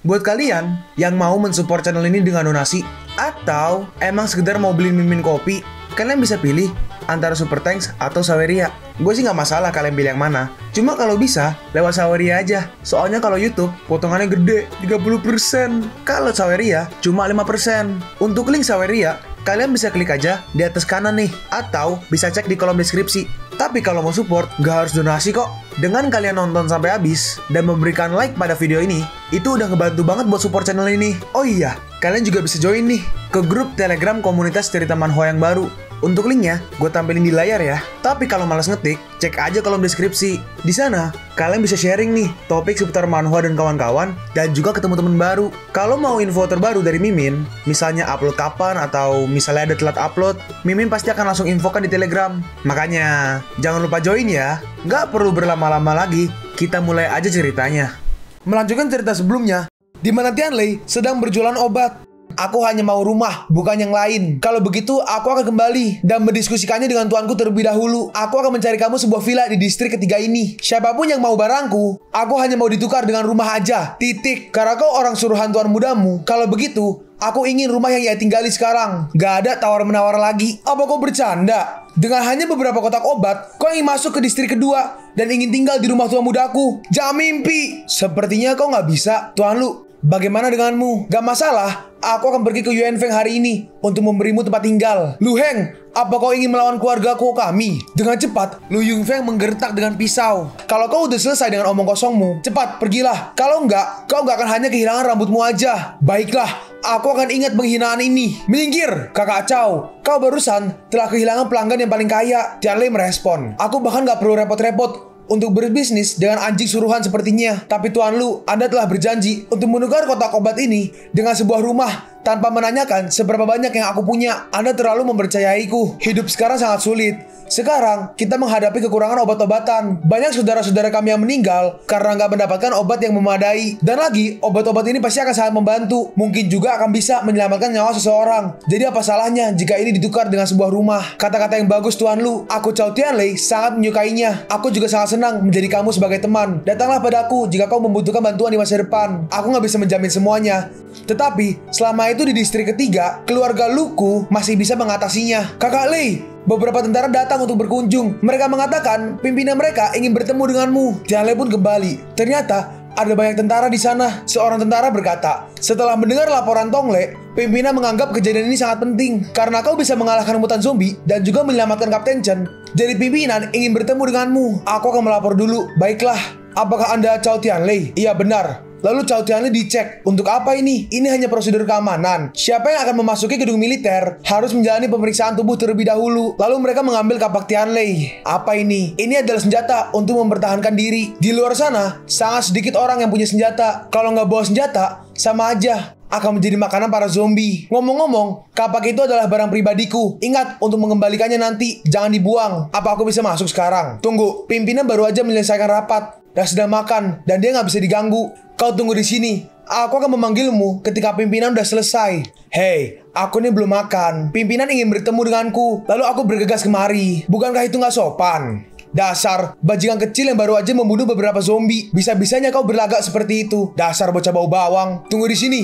Buat kalian yang mau mensupport channel ini dengan donasi, atau emang sekedar mau beli mimin kopi, kalian bisa pilih antara Super Thanks atau Saweria. Gue sih nggak masalah kalian pilih yang mana. Cuma kalau bisa, lewat Saweria aja. Soalnya kalau YouTube, potongannya gede, 30%. Kalau Saweria, cuma 5%. Untuk link Saweria, kalian bisa klik aja di atas kanan nih. Atau bisa cek di kolom deskripsi. Tapi kalau mau support, nggak harus donasi kok. Dengan kalian nonton sampai habis dan memberikan like pada video ini, itu udah ngebantu banget buat support channel ini. Oh iya, kalian juga bisa join nih ke grup Telegram komunitas cerita manhwa yang baru. Untuk linknya, gue tampilin di layar ya. Tapi kalau malas ngetik, cek aja kolom deskripsi. Di sana, kalian bisa sharing nih topik seputar manhwa dan kawan-kawan, dan juga ketemu teman baru. Kalau mau info terbaru dari Mimin, misalnya upload kapan atau misalnya ada telat upload, Mimin pasti akan langsung infokan di Telegram. Makanya, jangan lupa join ya. Nggak perlu berlama-lama lagi, kita mulai aja ceritanya. Melanjutkan cerita sebelumnya, di mana Tianlei sedang berjualan obat. Aku hanya mau rumah, bukan yang lain. Kalau begitu, aku akan kembali dan mendiskusikannya dengan tuanku terlebih dahulu. Aku akan mencari kamu sebuah villa di distrik ketiga ini. Siapapun yang mau barangku, aku hanya mau ditukar dengan rumah aja. Titik. Karena kau orang suruhan tuan mudamu. Kalau begitu, aku ingin rumah yang ia tinggali sekarang. Gak ada tawar-menawar lagi. Apa kau bercanda? Dengan hanya beberapa kotak obat, kau ingin masuk ke distrik kedua dan ingin tinggal di rumah tuan mudaku. Jangan mimpi. Sepertinya kau nggak bisa, Tuan Lu. Bagaimana denganmu? Gak masalah, aku akan pergi ke Yuanfeng hari ini untuk memberimu tempat tinggal. Lu Heng, apa kau ingin melawan keluargaku kami? Dengan cepat, Lu Yunfeng menggertak dengan pisau. Kalau kau udah selesai dengan omong kosongmu, cepat pergilah. Kalau enggak, kau gak akan hanya kehilangan rambutmu aja. Baiklah, aku akan ingat penghinaan ini. Minggir, kakak Chow. Kau barusan telah kehilangan pelanggan yang paling kaya. Tianlei merespon. Aku bahkan gak perlu repot-repot untuk berbisnis dengan anjing suruhan sepertinya. Tapi Tuan Lu, Anda telah berjanji untuk menukar kotak obat ini dengan sebuah rumah tanpa menanyakan seberapa banyak yang aku punya. Anda terlalu mempercayaiku. Hidup sekarang sangat sulit. Sekarang, kita menghadapi kekurangan obat-obatan. Banyak saudara-saudara kami yang meninggal karena nggak mendapatkan obat yang memadai. Dan lagi, obat-obat ini pasti akan sangat membantu. Mungkin juga akan bisa menyelamatkan nyawa seseorang. Jadi apa salahnya jika ini ditukar dengan sebuah rumah? Kata-kata yang bagus Tuan Lu. Aku Chow Tianlei sangat menyukainya. Aku juga sangat senang menjadi kamu sebagai teman. Datanglah padaku jika kau membutuhkan bantuan di masa depan. Aku nggak bisa menjamin semuanya. Tetapi, selama itu di distrik ketiga, keluarga Luku masih bisa mengatasinya. Kakak Lei, beberapa tentara datang untuk berkunjung. Mereka mengatakan pimpinan mereka ingin bertemu denganmu. Tianlei pun kembali. Ternyata ada banyak tentara di sana. Seorang tentara berkata, setelah mendengar laporan Tongle, pimpinan menganggap kejadian ini sangat penting karena kau bisa mengalahkan mutan zombie dan juga menyelamatkan Kapten Chen. Jadi pimpinan ingin bertemu denganmu. Aku akan melapor dulu. Baiklah. Apakah Anda Chow Tianlei? Iya benar. Lalu Chow Tianlei dicek. Untuk apa ini? Ini hanya prosedur keamanan. Siapa yang akan memasuki gedung militer harus menjalani pemeriksaan tubuh terlebih dahulu. Lalu mereka mengambil kapak Tianlei. Apa ini? Ini adalah senjata untuk mempertahankan diri. Di luar sana, sangat sedikit orang yang punya senjata. Kalau nggak bawa senjata, sama aja akan menjadi makanan para zombie. Ngomong-ngomong, kapak itu adalah barang pribadiku. Ingat, untuk mengembalikannya nanti, jangan dibuang. Apa aku bisa masuk sekarang? Tunggu, pimpinan baru aja menyelesaikan rapat dan sedang makan, dan dia nggak bisa diganggu. Kau tunggu di sini. Aku akan memanggilmu ketika pimpinan udah selesai. Hei, aku ini belum makan. Pimpinan ingin bertemu denganku. Lalu aku bergegas kemari. Bukankah itu nggak sopan? Dasar bajingan kecil yang baru aja membunuh beberapa zombie. Bisa-bisanya kau berlagak seperti itu. Dasar bocah bau bawang. Tunggu di sini.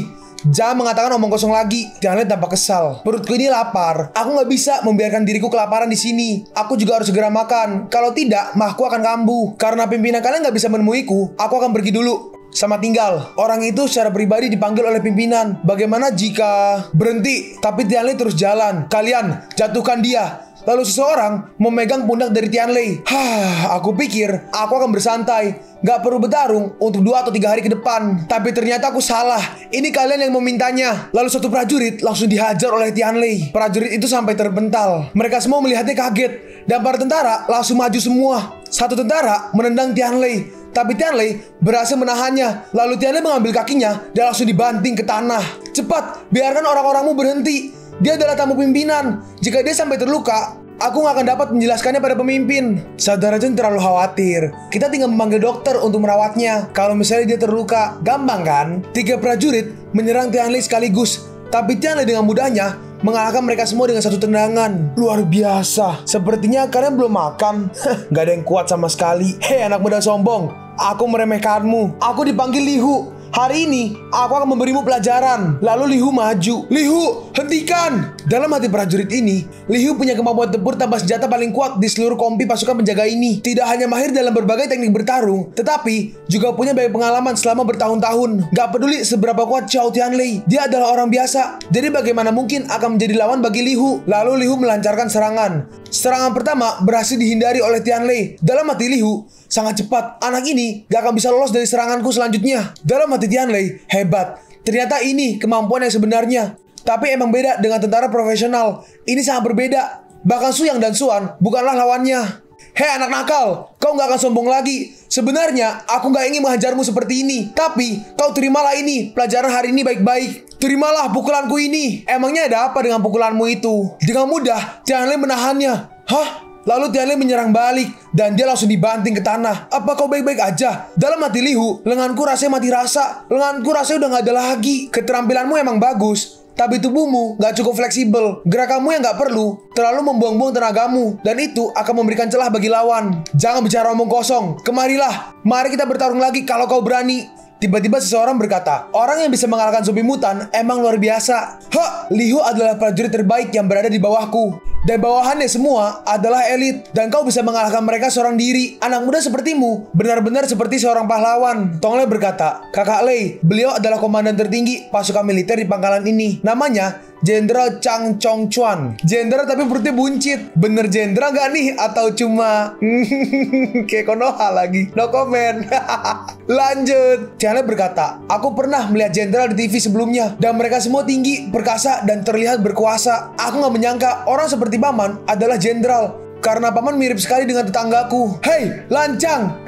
Jangan mengatakan omong kosong lagi. Jangan lihat tampak kesal. Perutku ini lapar. Aku nggak bisa membiarkan diriku kelaparan di sini. Aku juga harus segera makan. Kalau tidak, mahku akan kambuh. Karena pimpinan kalian nggak bisa menemuiku, aku akan pergi dulu. Sama tinggal. Orang itu secara pribadi dipanggil oleh pimpinan. Bagaimana jika berhenti, tapi Tianlei terus jalan? Kalian jatuhkan dia. Lalu seseorang memegang pundak dari Tianlei. Aku pikir aku akan bersantai, gak perlu bertarung untuk 2 atau 3 hari ke depan. Tapi ternyata aku salah. Ini kalian yang memintanya. Lalu satu prajurit langsung dihajar oleh Tianlei. Prajurit itu sampai terbental. Mereka semua melihatnya kaget. Dan para tentara langsung maju semua. Satu tentara menendang Tianlei, tapi Tianlei berhasil menahannya. Lalu Tianlei mengambil kakinya dan langsung dibanting ke tanah. Cepat, biarkan orang-orangmu berhenti. Dia adalah tamu pimpinan. Jika dia sampai terluka, aku nggak akan dapat menjelaskannya pada pemimpin. Saudara Chen terlalu khawatir. Kita tinggal memanggil dokter untuk merawatnya. Kalau misalnya dia terluka, gampang kan? 3 prajurit menyerang Tianlei sekaligus. Tapi Tianlei dengan mudahnya mengalahkan mereka semua dengan satu tendangan. Luar biasa. Sepertinya kalian belum makan. Gak ada yang kuat sama sekali. Hei anak muda sombong, aku meremehkanmu. Aku dipanggil Lihu. Hari ini, aku akan memberimu pelajaran. Lalu Lihu maju. Lihu, hentikan! Dalam hati prajurit ini, Lihu punya kemampuan tempur tanpa senjata paling kuat di seluruh kompi pasukan penjaga ini. Tidak hanya mahir dalam berbagai teknik bertarung, tetapi juga punya banyak pengalaman selama bertahun-tahun. Gak peduli seberapa kuat Xiao Tianlei, dia adalah orang biasa. Jadi bagaimana mungkin akan menjadi lawan bagi Lihu? Lalu Lihu melancarkan serangan. Serangan pertama berhasil dihindari oleh Tianlei. Dalam hati Lihu, sangat cepat. Anak ini gak akan bisa lolos dari seranganku selanjutnya. Dalam hati Tianlei, hebat. Ternyata ini kemampuan yang sebenarnya. Tapi emang beda dengan tentara profesional. Ini sangat berbeda. Bahkan Suyang dan Suan bukanlah lawannya. Hei anak nakal, kau gak akan sombong lagi. Sebenarnya aku gak ingin menghajarmu seperti ini. Tapi kau terimalah ini, pelajaran hari ini baik-baik. Terimalah pukulanku ini. Emangnya ada apa dengan pukulanmu itu? Dengan mudah, Tianlei menahannya. Hah? Lalu Tianlei menyerang balik dan dia langsung dibanting ke tanah. Apa kau baik-baik aja? Dalam hati Lihu, lenganku rasanya mati rasa. Lenganku rasanya udah gak ada lagi. Keterampilanmu emang bagus, tapi tubuhmu gak cukup fleksibel. Gerakanmu yang gak perlu terlalu membuang-buang tenagamu, dan itu akan memberikan celah bagi lawan. Jangan bicara omong kosong. Kemarilah, mari kita bertarung lagi kalau kau berani. Tiba-tiba seseorang berkata, orang yang bisa mengalahkan zombie mutan emang luar biasa. Hah, Lihu adalah prajurit terbaik yang berada di bawahku. Dan bawahannya semua adalah elit. Dan kau bisa mengalahkan mereka seorang diri. Anak muda sepertimu benar-benar seperti seorang pahlawan. Tong Lei berkata, Kakak Lei, beliau adalah komandan tertinggi pasukan militer di pangkalan ini. Namanya Jenderal Chang Chong Chuan. Jenderal tapi perutnya buncit. Bener jenderal gak nih? Atau cuma kayak Konoha lagi? No comment. Lanjut. Tianlei berkata, aku pernah melihat jenderal di TV sebelumnya, dan mereka semua tinggi, perkasa, dan terlihat berkuasa. Aku gak menyangka orang seperti Paman adalah jenderal, karena Paman mirip sekali dengan tetanggaku. Hei, lancang.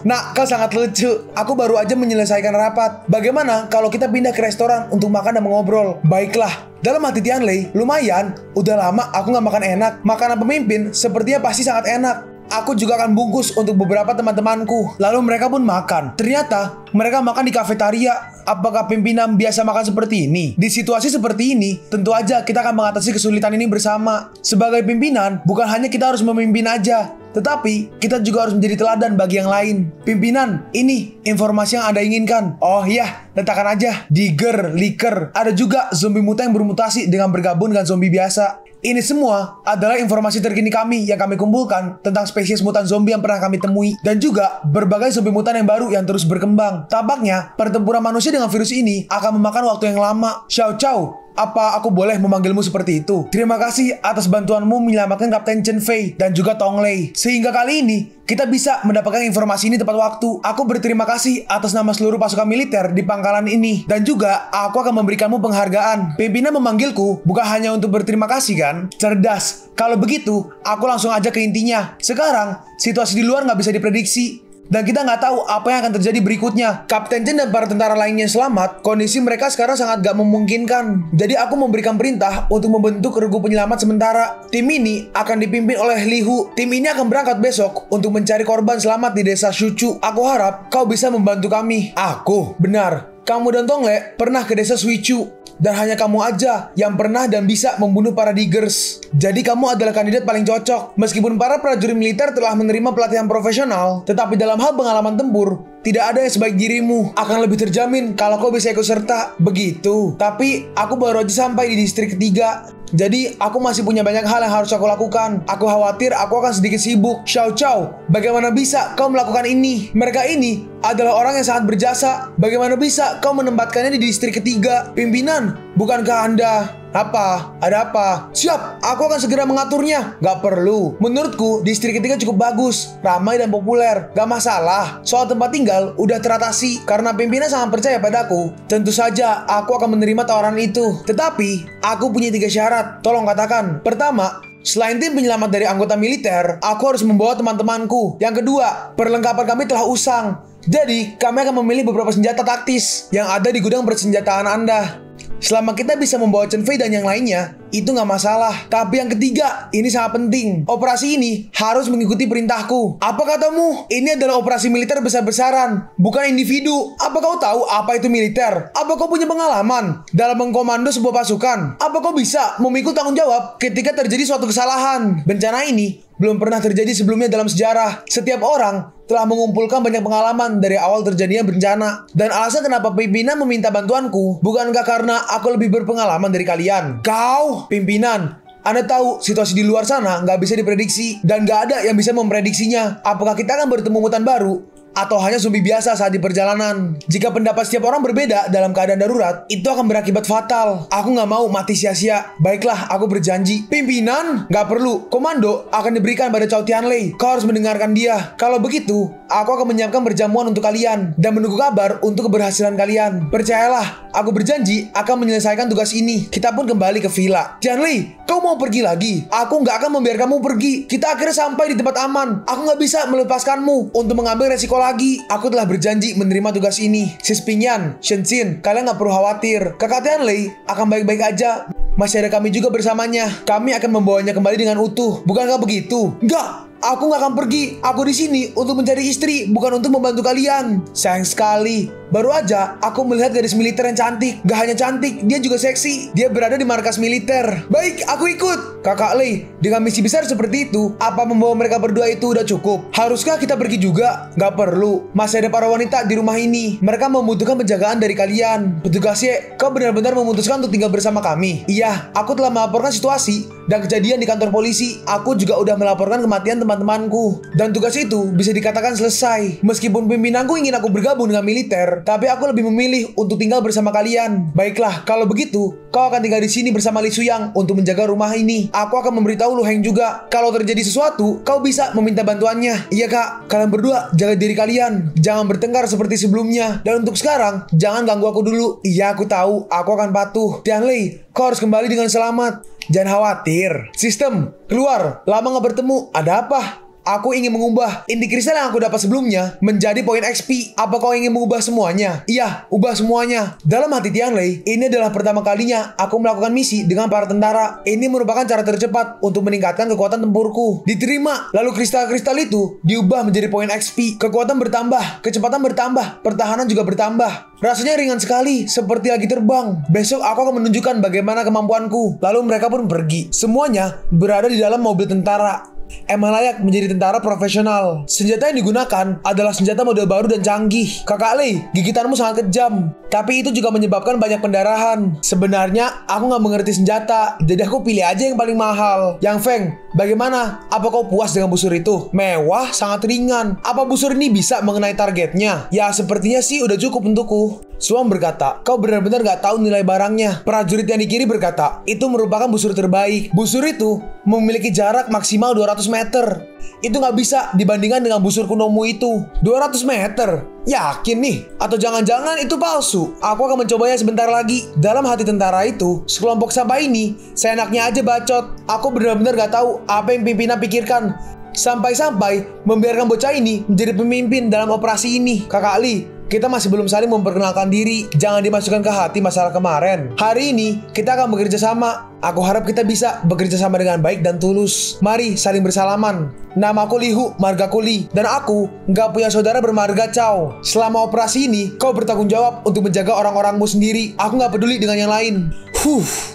Nak, kau sangat lucu. Aku baru aja menyelesaikan rapat. Bagaimana kalau kita pindah ke restoran untuk makan dan mengobrol? Baiklah. Dalam hati Tianlei, lumayan. Udah lama aku gak makan enak. Makanan pemimpin sepertinya pasti sangat enak. Aku juga akan bungkus untuk beberapa teman-temanku. Lalu mereka pun makan. Ternyata mereka makan di kafetaria. Apakah pimpinan biasa makan seperti ini? Di situasi seperti ini, tentu aja kita akan mengatasi kesulitan ini bersama. Sebagai pimpinan, bukan hanya kita harus memimpin aja, tetapi kita juga harus menjadi teladan bagi yang lain. Pimpinan, ini informasi yang Anda inginkan. Oh iya, letakkan aja. Digger, Licker. Ada juga zombie mutan yang bermutasi dengan bergabung dengan zombie biasa. Ini semua adalah informasi terkini kami yang kami kumpulkan tentang spesies mutan zombie yang pernah kami temui, dan juga berbagai zombie mutan yang baru yang terus berkembang. Tampaknya pertempuran manusia dengan virus ini akan memakan waktu yang lama. Xiao Chao, apa aku boleh memanggilmu seperti itu? Terima kasih atas bantuanmu menyelamatkan Kapten Chen Fei dan juga Tong Lei. Sehingga kali ini kita bisa mendapatkan informasi ini tepat waktu. Aku berterima kasih atas nama seluruh pasukan militer di pangkalan ini. Dan juga aku akan memberikanmu penghargaan. Pimpinan memanggilku bukan hanya untuk berterima kasih kan? Cerdas. Kalau begitu, aku langsung aja ke intinya. Sekarang, situasi di luar nggak bisa diprediksi. Dan kita nggak tahu apa yang akan terjadi berikutnya. Kapten Chen dan para tentara lainnya selamat. Kondisi mereka sekarang sangat gak memungkinkan. Jadi aku memberikan perintah untuk membentuk regu penyelamat sementara. Tim ini akan dipimpin oleh Lihu. Tim ini akan berangkat besok untuk mencari korban selamat di desa Shuchu. Aku harap kau bisa membantu kami. Aku? Benar. Kamu dan Tong Lei pernah ke desa Shuchu. Dan hanya kamu aja yang pernah dan bisa membunuh para diggers. Jadi kamu adalah kandidat paling cocok. Meskipun para prajurit militer telah menerima pelatihan profesional, tetapi dalam hal pengalaman tempur, tidak ada yang sebaik dirimu. Akan lebih terjamin kalau kau bisa ikut serta. Begitu. Tapi aku baru aja sampai di distrik ketiga. Jadi aku masih punya banyak hal yang harus aku lakukan. Aku khawatir aku akan sedikit sibuk. Xiao Chao, bagaimana bisa kau melakukan ini? Mereka ini adalah orang yang sangat berjasa. Bagaimana bisa kau menempatkannya di distrik ketiga? Pimpinan, bukankah Anda... Apa? Ada apa? Siap, aku akan segera mengaturnya. Gak perlu. Menurutku, distrik ketiga cukup bagus, ramai dan populer. Gak masalah. Soal tempat tinggal udah teratasi karena pimpinan sangat percaya padaku. Tentu saja, aku akan menerima tawaran itu. Tetapi, aku punya 3 syarat. Tolong katakan. Pertama, selain tim penyelamat dari anggota militer, aku harus membawa teman-temanku. Yang kedua, perlengkapan kami telah usang. Jadi, kami akan memilih beberapa senjata taktis yang ada di gudang persenjataan Anda. Selama kita bisa membawa Chen Fei dan yang lainnya, itu nggak masalah. Tapi yang ketiga, ini sangat penting. Operasi ini harus mengikuti perintahku. Apa katamu? Ini adalah operasi militer besar-besaran, bukan individu. Apa kau tahu apa itu militer? Apa kau punya pengalaman dalam mengkomando sebuah pasukan? Apa kau bisa memikul tanggung jawab ketika terjadi suatu kesalahan? Bencana ini belum pernah terjadi sebelumnya dalam sejarah. Setiap orang telah mengumpulkan banyak pengalaman dari awal terjadinya bencana. Dan alasan kenapa pimpinan meminta bantuanku bukankah karena aku lebih berpengalaman dari kalian? Kau, pimpinan, Anda tahu situasi di luar sana nggak bisa diprediksi dan nggak ada yang bisa memprediksinya. Apakah kita akan bertemu mutan baru atau hanya zombie biasa saat di perjalanan? Jika pendapat setiap orang berbeda dalam keadaan darurat, itu akan berakibat fatal. Aku nggak mau mati sia-sia. Baiklah, aku berjanji. Pimpinan, nggak perlu. Komando akan diberikan pada Cao Tianlei. Kau harus mendengarkan dia. Kalau begitu, aku akan menyiapkan perjamuan untuk kalian dan menunggu kabar untuk keberhasilan kalian. Percayalah, aku berjanji akan menyelesaikan tugas ini. Kita pun kembali ke villa. Tianlei, kau mau pergi lagi? Aku nggak akan membiarkanmu pergi. Kita akhirnya sampai di tempat aman. Aku nggak bisa melepaskanmu untuk mengambil resiko lagi. Aku telah berjanji menerima tugas ini. Sis Pingyan, Shenxin, kalian nggak perlu khawatir. Kakak Tianlei akan baik-baik aja. Masih ada kami juga bersamanya. Kami akan membawanya kembali dengan utuh. Bukankah begitu? Enggak. Aku nggak akan pergi. Aku di sini untuk mencari istri, bukan untuk membantu kalian. Sayang sekali. Baru aja aku melihat gadis militer yang cantik. Gak hanya cantik, dia juga seksi. Dia berada di markas militer. Baik, aku ikut. Kakak Lei, dengan misi besar seperti itu, apa membawa mereka berdua itu udah cukup? Haruskah kita pergi juga? Gak perlu. Masih ada para wanita di rumah ini. Mereka membutuhkan penjagaan dari kalian. Petugasnya, kau benar-benar memutuskan untuk tinggal bersama kami? Iya, aku telah melaporkan situasi dan kejadian di kantor polisi. Aku juga udah melaporkan kematian teman-temanku. Dan tugas itu bisa dikatakan selesai. Meskipun pimpinanku ingin aku bergabung dengan militer, tapi aku lebih memilih untuk tinggal bersama kalian. Baiklah, kalau begitu, kau akan tinggal di sini bersama Li Suyang untuk menjaga rumah ini. Aku akan memberitahu Lu Heng juga. Kalau terjadi sesuatu, kau bisa meminta bantuannya. Iya kak, kalian berdua jaga diri kalian. Jangan bertengkar seperti sebelumnya. Dan untuk sekarang, jangan ganggu aku dulu. Iya, aku tahu. Aku akan patuh. Tianlei, kau harus kembali dengan selamat. Jangan khawatir. Sistem, keluar. Lama gak bertemu. Ada apa? Aku ingin mengubah inti kristal yang aku dapat sebelumnya menjadi poin XP. Apa kau ingin mengubah semuanya? Iya, ubah semuanya. Dalam hati Tianlei, ini adalah pertama kalinya aku melakukan misi dengan para tentara. Ini merupakan cara tercepat untuk meningkatkan kekuatan tempurku. Diterima. Lalu kristal-kristal itu diubah menjadi poin XP. Kekuatan bertambah, kecepatan bertambah, pertahanan juga bertambah. Rasanya ringan sekali, seperti lagi terbang. Besok aku akan menunjukkan bagaimana kemampuanku. Lalu mereka pun pergi. Semuanya berada di dalam mobil tentara. Emang layak menjadi tentara profesional. Senjata yang digunakan adalah senjata model baru dan canggih. Kakak Lei, gigitanmu sangat kejam. Tapi itu juga menyebabkan banyak pendarahan. Sebenarnya aku gak mengerti senjata, jadi aku pilih aja yang paling mahal. Yang Feng, bagaimana? Apa kau puas dengan busur itu? Mewah, sangat ringan. Apa busur ini bisa mengenai targetnya? Ya sepertinya sih udah cukup untukku. Suam berkata, kau benar-benar gak tahu nilai barangnya. Prajurit yang di kiri berkata, itu merupakan busur terbaik. Busur itu memiliki jarak maksimal 200 meter. Itu gak bisa dibandingkan dengan busur kunomu itu. 200 meter? Yakin nih? Atau jangan-jangan itu palsu? Aku akan mencobanya sebentar lagi. Dalam hati tentara itu, sekelompok sampah ini seenaknya aja bacot. Aku benar-benar gak tahu apa yang pimpinan pikirkan sampai-sampai membiarkan bocah ini menjadi pemimpin dalam operasi ini. Kakak Li, kita masih belum saling memperkenalkan diri. Jangan dimasukkan ke hati masalah kemarin. Hari ini kita akan bekerja sama. Aku harap kita bisa bekerja sama dengan baik dan tulus. Mari saling bersalaman. Namaku Lihu, margaku Li. Dan aku nggak punya saudara bermarga Cao. Selama operasi ini, kau bertanggung jawab untuk menjaga orang-orangmu sendiri. Aku nggak peduli dengan yang lain.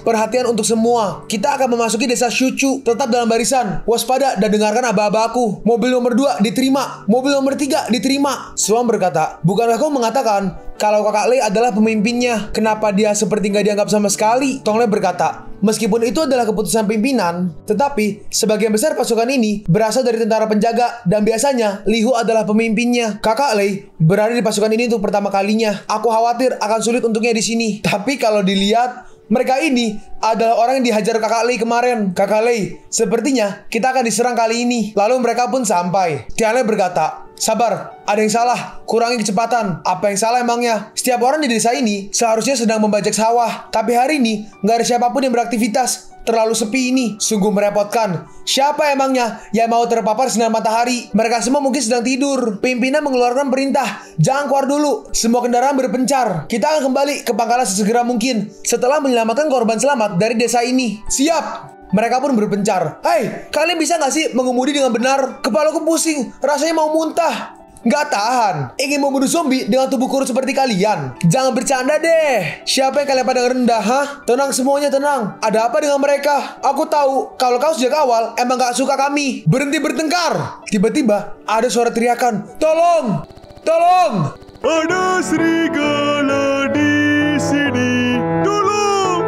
Perhatian untuk semua. Kita akan memasuki desa Shuchu. Tetap dalam barisan. Waspada dan dengarkan aba-abaku. Mobil nomor 2 diterima. Mobil nomor 3 diterima. Suam berkata, bukankah kau mengatakan kalau kakak Lei adalah pemimpinnya? Kenapa dia seperti nggak dianggap sama sekali? Tonglei berkata, meskipun itu adalah keputusan pimpinan, tetapi sebagian besar pasukan ini berasal dari tentara penjaga dan biasanya Lihu adalah pemimpinnya. Kakak Lei berada di pasukan ini untuk pertama kalinya. Aku khawatir akan sulit untuknya di sini. Tapi kalau dilihat, mereka ini adalah orang yang dihajar kakak Lei kemarin. Kakak Lei, sepertinya kita akan diserang kali ini. Lalu mereka pun sampai. Tianlei berkata, sabar, ada yang salah, kurangi kecepatan. Apa yang salah emangnya? Setiap orang di desa ini seharusnya sedang membajak sawah. Tapi hari ini nggak ada siapapun yang beraktivitas. terlalu sepi ini. Sungguh merepotkan. Siapa emangnya yang mau terpapar sinar matahari? Mereka semua mungkin sedang tidur. Pimpinan mengeluarkan perintah, jangan keluar dulu. Semua kendaraan berpencar. Kita akan kembali ke pangkalan sesegera mungkin setelah menyelamatkan korban selamat dari desa ini. Siap. Mereka pun berpencar. Hei, kalian bisa gak sih mengemudi dengan benar? Kepalaku pusing, rasanya mau muntah. Nggak tahan, ingin membunuh zombie dengan tubuh kurus seperti kalian. Jangan bercanda deh. Siapa yang kalian pandang rendah, hah? Tenang semuanya, tenang. Ada apa dengan mereka? Aku tahu kalau kau sejak awal emang gak suka kami. Berhenti bertengkar. Tiba-tiba ada suara teriakan, tolong, tolong. Ada serigala di sini. Tolong,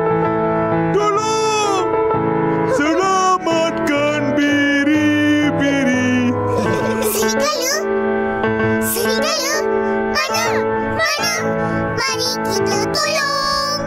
tolong. Selamatkan biri-biri. Serigala? Serigala? Mana? Mana? Mari kita tolong.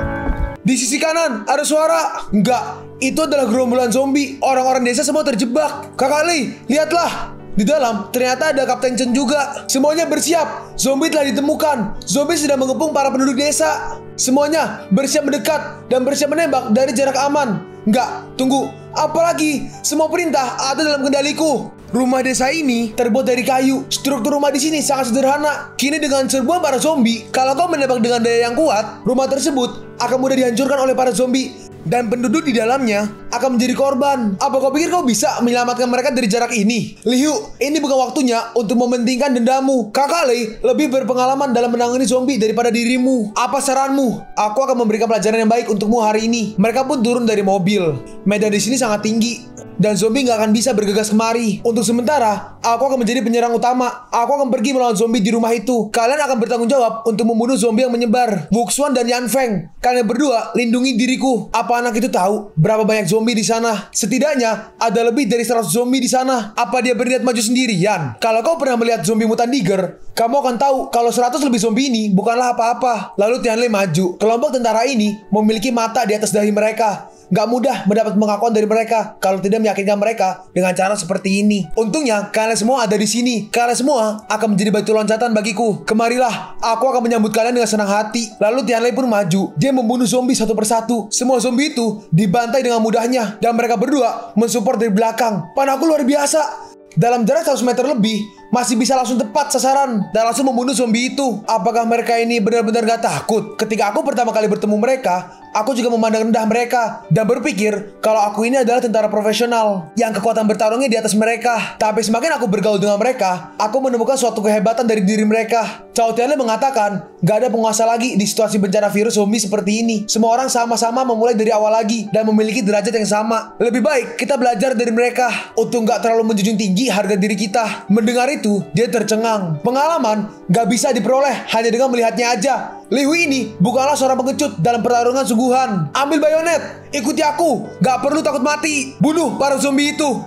Di sisi kanan ada suara. Enggak, itu adalah gerombolan zombie. Orang-orang desa semua terjebak. Kakak Lee, lihatlah. Di dalam ternyata ada Kapten Chen juga. Semuanya bersiap. Zombie telah ditemukan. Zombie sedang mengepung para penduduk desa. Semuanya bersiap mendekat dan bersiap menembak dari jarak aman. Enggak, tunggu. Apalagi semua perintah ada dalam kendaliku. Rumah desa ini terbuat dari kayu. Struktur rumah di sini sangat sederhana. Kini dengan serbuan para zombie, kalau kau menembak dengan daya yang kuat, rumah tersebut akan mudah dihancurkan oleh para zombie. Dan penduduk di dalamnya akan menjadi korban. Apa kau pikir kau bisa menyelamatkan mereka dari jarak ini? Liu, ini bukan waktunya untuk mementingkan dendamu. Kakak Lei lebih berpengalaman dalam menangani zombie daripada dirimu. Apa saranmu? Aku akan memberikan pelajaran yang baik untukmu hari ini. Mereka pun turun dari mobil. Medan di sini sangat tinggi dan zombie nggak akan bisa bergegas kemari. Untuk sementara, aku akan menjadi penyerang utama. Aku akan pergi melawan zombie di rumah itu. Kalian akan bertanggung jawab untuk membunuh zombie yang menyebar. Wuxuan dan Yan Feng, kalian berdua lindungi diriku. Apa anak itu tahu berapa banyak zombie di sana? Setidaknya ada lebih dari 100 zombie di sana. Apa dia berniat maju sendirian? Kalau kau pernah melihat zombie mutan Tiger, kamu akan tahu kalau 100 lebih zombie ini bukanlah apa-apa. Lalu Tianlei maju. Kelompok tentara ini memiliki mata di atas dahi mereka. Gak mudah mendapat pengakuan dari mereka kalau tidak meyakinkan mereka dengan cara seperti ini. Untungnya kalian semua ada di sini. Kalian semua akan menjadi batu loncatan bagiku. Kemarilah, aku akan menyambut kalian dengan senang hati. Lalu Tianlei pun maju. Dia membunuh zombie satu persatu. Semua zombie itu dibantai dengan mudahnya dan mereka berdua mensupport dari belakang. Panahku luar biasa. Dalam jarak 100 meter lebih, masih bisa langsung tepat sasaran dan langsung membunuh zombie itu. Apakah mereka ini benar-benar gak takut? Ketika aku pertama kali bertemu mereka, aku juga memandang rendah mereka dan berpikir kalau aku ini adalah tentara profesional yang kekuatan bertarungnya di atas mereka. Tapi semakin aku bergaul dengan mereka, aku menemukan suatu kehebatan dari diri mereka. Cao Tianlei mengatakan, gak ada penguasa lagi di situasi bencana virus zombie seperti ini. Semua orang sama-sama memulai dari awal lagi dan memiliki derajat yang sama. Lebih baik kita belajar dari mereka untuk gak terlalu menjunjung tinggi harga diri kita. Mendengar itu, dia tercengang. Pengalaman gak bisa diperoleh hanya dengan melihatnya aja. Liu ini bukanlah seorang pengecut dalam pertarungan sungguhan. Ambil bayonet, ikuti aku. Gak perlu takut mati. Bunuh para zombie itu.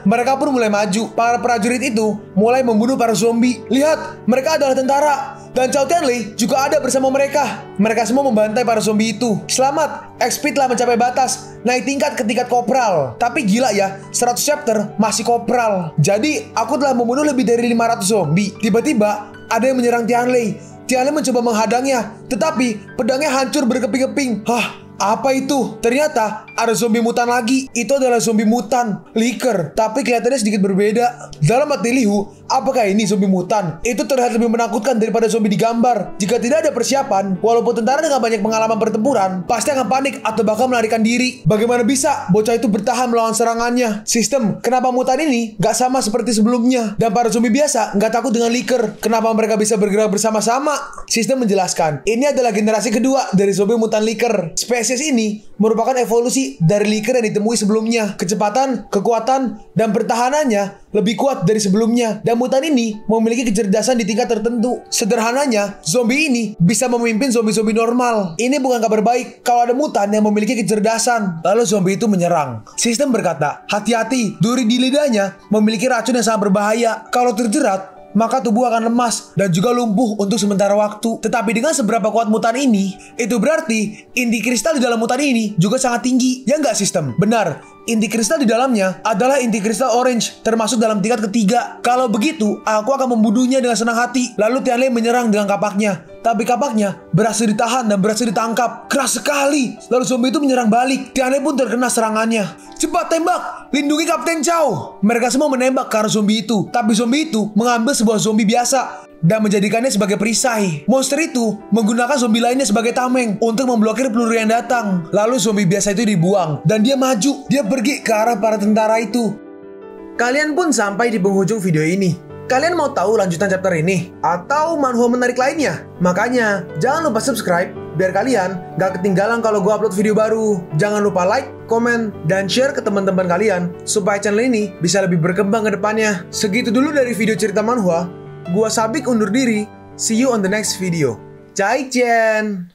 Mereka pun mulai maju. Para prajurit itu mulai membunuh para zombie. Lihat, mereka adalah tentara. Dan Cao Tianlei juga ada bersama mereka. Mereka semua membantai para zombie itu. Selamat, XP telah mencapai batas. Naik tingkat ke tingkat kopral. Tapi gila ya, 100 chapter masih kopral. Jadi, aku telah membunuh lebih dari 500 zombie. Tiba-tiba, ada yang menyerang Tianlei. Tianlei mencoba menghadangnya, tetapi pedangnya hancur berkeping-keping. Apa itu? Ternyata ada zombie mutan lagi. Itu adalah zombie mutan Liker, tapi kelihatannya sedikit berbeda. Dalam hati Liu, apakah ini zombie mutan? Itu terlihat lebih menakutkan daripada zombie di gambar. Jika tidak ada persiapan, walaupun tentara dengan banyak pengalaman pertempuran, pasti akan panik atau bahkan melarikan diri. Bagaimana bisa bocah itu bertahan melawan serangannya? Sistem kenapa mutan ini gak sama seperti sebelumnya? Dan para zombie biasa gak takut dengan Liker. Kenapa mereka bisa bergerak bersama-sama? Sistem menjelaskan, ini adalah generasi kedua dari zombie mutan Liker. Spesies ini merupakan evolusi dari Liker yang ditemui sebelumnya. Kecepatan, kekuatan, dan pertahanannya lebih kuat dari sebelumnya. Dan mutan ini memiliki kecerdasan di tingkat tertentu. Sederhananya, zombie ini bisa memimpin zombie-zombie normal. Ini bukan kabar baik kalau ada mutan yang memiliki kecerdasan. Lalu zombie itu menyerang. Sistem berkata, hati-hati, duri di lidahnya memiliki racun yang sangat berbahaya. Kalau terjerat, maka tubuh akan lemas dan juga lumpuh untuk sementara waktu. Tetapi dengan seberapa kuat mutan ini, itu berarti inti kristal di dalam mutan ini juga sangat tinggi. Ya nggak sistem? Benar, Inti kristal di dalamnya adalah inti kristal orange, termasuk dalam tingkat ketiga. Kalau begitu, aku akan membunuhnya dengan senang hati. Lalu Tianlei menyerang dengan kapaknya. Tapi kapaknya berhasil ditahan dan berhasil ditangkap. Keras sekali. Lalu zombie itu menyerang balik. Tianlei pun terkena serangannya. Cepat tembak! Lindungi Kapten Chow! Mereka semua menembak ke arah zombie itu. Tapi zombie itu mengambil sebuah zombie biasa dan menjadikannya sebagai perisai. Monster itu menggunakan zombie lainnya sebagai tameng untuk memblokir peluru yang datang. Lalu zombie biasa itu dibuang dan dia maju. Dia pergi ke arah para tentara itu. Kalian pun sampai di penghujung video ini. Kalian mau tahu lanjutan chapter ini? Atau manhwa menarik lainnya? Makanya jangan lupa subscribe biar kalian gak ketinggalan kalau gue upload video baru. Jangan lupa like, komen, dan share ke teman-teman kalian supaya channel ini bisa lebih berkembang ke depannya. Segitu dulu dari video cerita manhwa. Gua Sabik undur diri. See you on the next video. Zaijian.